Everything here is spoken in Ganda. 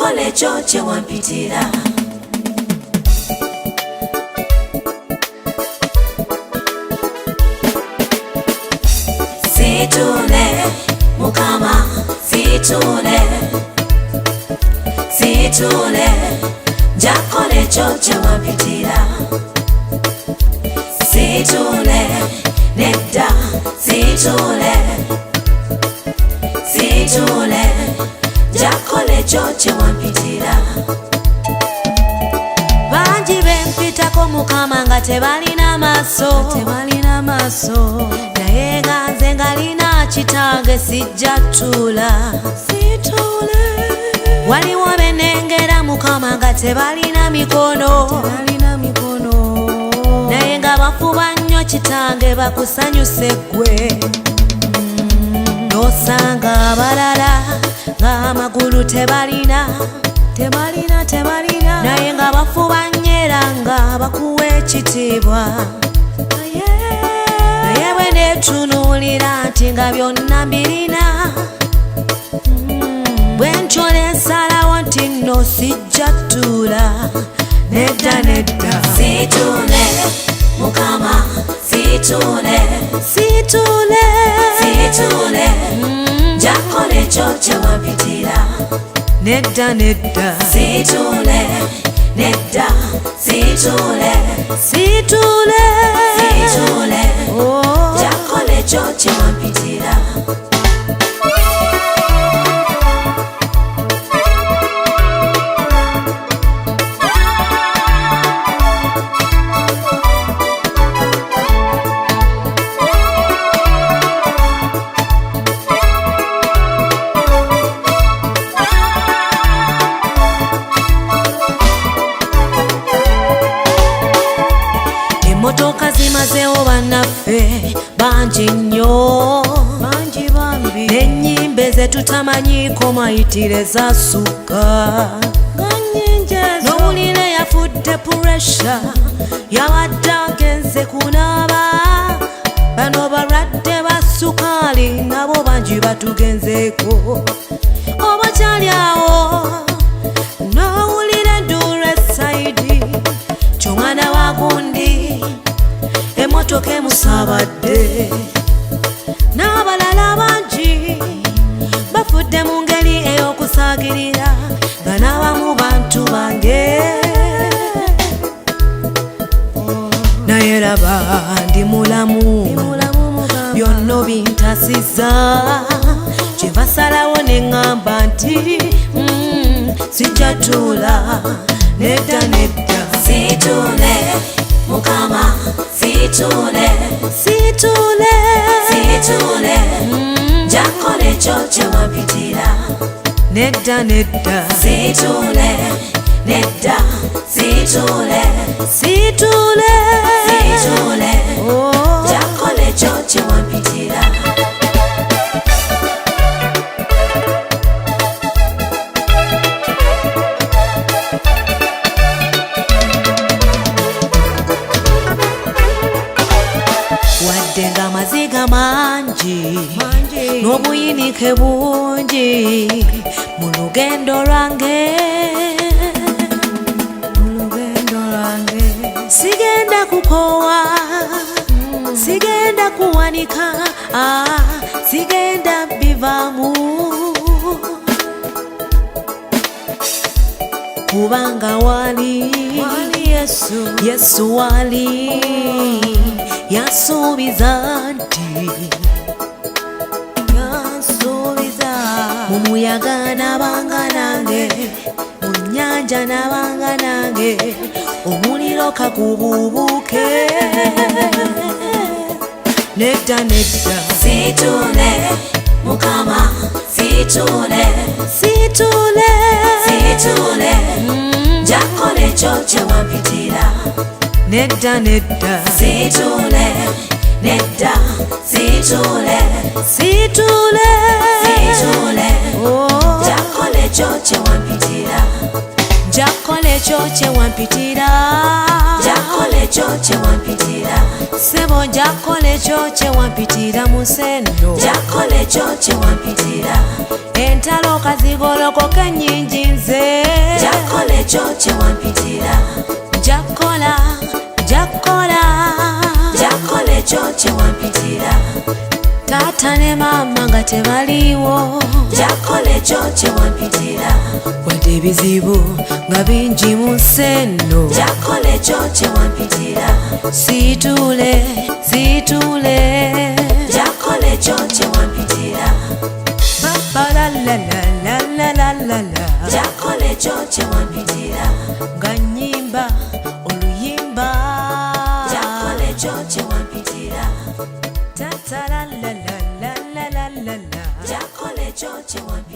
jakole kyo kye wampitira. Situne Mukama, situne, situne, jakole kyo kye wampitira. Situne nedda, situne, situne, jakole kyo kye wampitira. Bangi bempitako Mukama nga tebalina maaso, naye nga nze ngalina kitange sijja ttula. Waliwo benengera Mukama nga tebalina mikono, naye nga bafuba nnyo kitange bakusanyuse ggwe. Nosanga abalala nga amagulu tebalina, naye nga bafuba nnyo era nga bakuwa ekitiibwa. Naye bwe neetunuulira nti nga byonna mbirina, bwe ntyo ne nsalawo nti nno sijja ttula. Nedda nedda, situne Mukama, situne, situne, situne, jakole kyo kye wampitira. Nedda nedda, situne nedda, situne, situne, situne, jakole kyo kye wampitira. Emotoka zimazeewo bannaffe bangi nnyo, n'ennyimba ezetutamanyiiko mayitire zasukka. N'owulira yafudde puresha yabadde agenze kunaaba. Bano balwadde ba sukaali nabo bangi batugenzeeko. Oba kyali awo n'owulira enduulu esayidi ky'omwana wa gundi emotoka emusaabadde. N'abalala bangi bafudde mu ngeri ey'okusaagirira nga n'abamu bantu bange. Naye laba ndi mulamu, byonna bintasizza. Kye basalawo ne ŋŋamba nti sijja ttula. Nedda nedda, situne Mukama, situne, situne, situne, jakole kyo kye wampitira. Nedda nedda, situne nedda, situne, situne, situne, jakole kyo kye wampitira. Wadde nga amaziga mangi n'obuyinike bungi mu lugendo lwange, sigenda kukoowa, sigenda kuwanika, sigenda bivaamu. Kubanga wali Yesu wali yasuubiza nti, mu muyaga nabanga nange, mu nnyanja nabanga nange, omuliro kagubuubuuke. Nedda nedda, situne Mukama, situne, situne, situne, jakole kyo kye wampitira. Nedda nedda, situne nedda, situne, situne, situne, jakole kyo kye wampitira. Jakole kyo kye wampitira. Jakole kyo kye wampitira. Sebo jakole kyo kye wampitira musendo. Jakole kyo kye wampitira. Entalo kazigolokoka ennyingi nze. ekyo kye wampitira. Jakola, jakola, jakola ekyo kye wampitira. Taata ne maama nga tebaliiwo, jakola ekyo kye wampitira. Wadde ebizibu nga bingi mu nsi eno, jakola ekyo kye wampitira. Siituule, siituule, jakola ekyo kye wampitira. Jakola ekyo kye wampitira. Nga nnyimba oluyimba, jakola ekyo kye wampitira. Jakola ekyo kye wampitira.